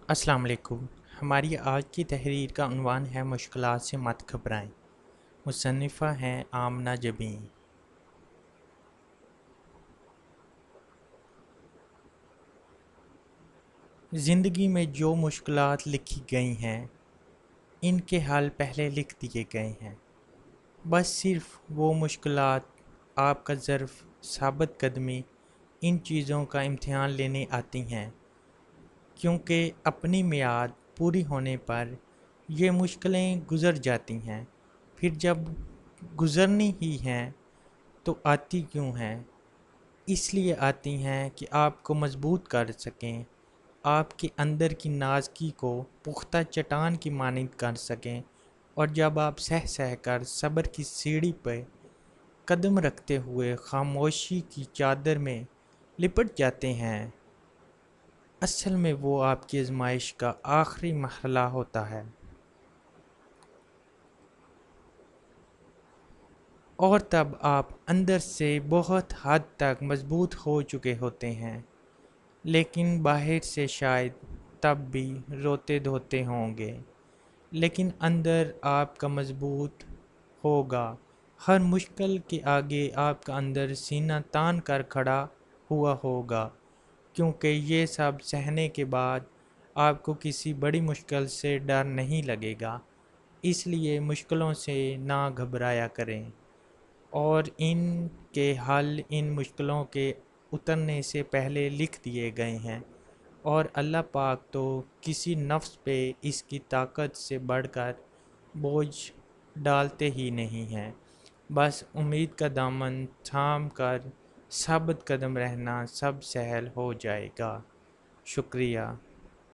السلام علیکم۔ ہماری آج کی تحریر کا عنوان ہے مشکلات سے مت گھبرائیں۔ مصنفہ ہیں آمنہ جبیں۔ زندگی میں جو مشکلات لکھی گئی ہیں ان کے حل پہلے لکھ دیے گئے ہیں، بس صرف وہ مشکلات آپ کا ظرف ثابت قدمی ان چیزوں کا امتحان لینے آتی ہیں، کیونکہ اپنی میعاد پوری ہونے پر یہ مشکلیں گزر جاتی ہیں۔ پھر جب گزرنی ہی ہیں تو آتی کیوں ہیں؟ اس لیے آتی ہیں کہ آپ کو مضبوط کر سکیں، آپ کے اندر کی نازکی کو پختہ چٹان کی مانند کر سکیں، اور جب آپ سہ سہ کر صبر کی سیڑھی پہ قدم رکھتے ہوئے خاموشی کی چادر میں لپٹ جاتے ہیں، اصل میں وہ آپ کی آزمائش کا آخری مرحلہ ہوتا ہے۔ اور تب آپ اندر سے بہت حد تک مضبوط ہو چکے ہوتے ہیں، لیکن باہر سے شاید تب بھی روتے دھوتے ہوں گے، لیکن اندر آپ کا مضبوط ہوگا۔ ہر مشکل کے آگے آپ کا اندر سینہ تان کر کھڑا ہوا ہوگا، کیونکہ یہ سب سہنے کے بعد آپ کو کسی بڑی مشکل سے ڈر نہیں لگے گا۔ اس لیے مشکلوں سے نہ گھبرایا کریں، اور ان کے حل ان مشکلوں کے اترنے سے پہلے لکھ دیے گئے ہیں، اور اللہ پاک تو کسی نفس پہ اس کی طاقت سے بڑھ کر بوجھ ڈالتے ہی نہیں ہیں۔ بس امید کا دامن تھام کر ثابت قدم رہنا سب سہل ہو جائے گا۔ شکریہ۔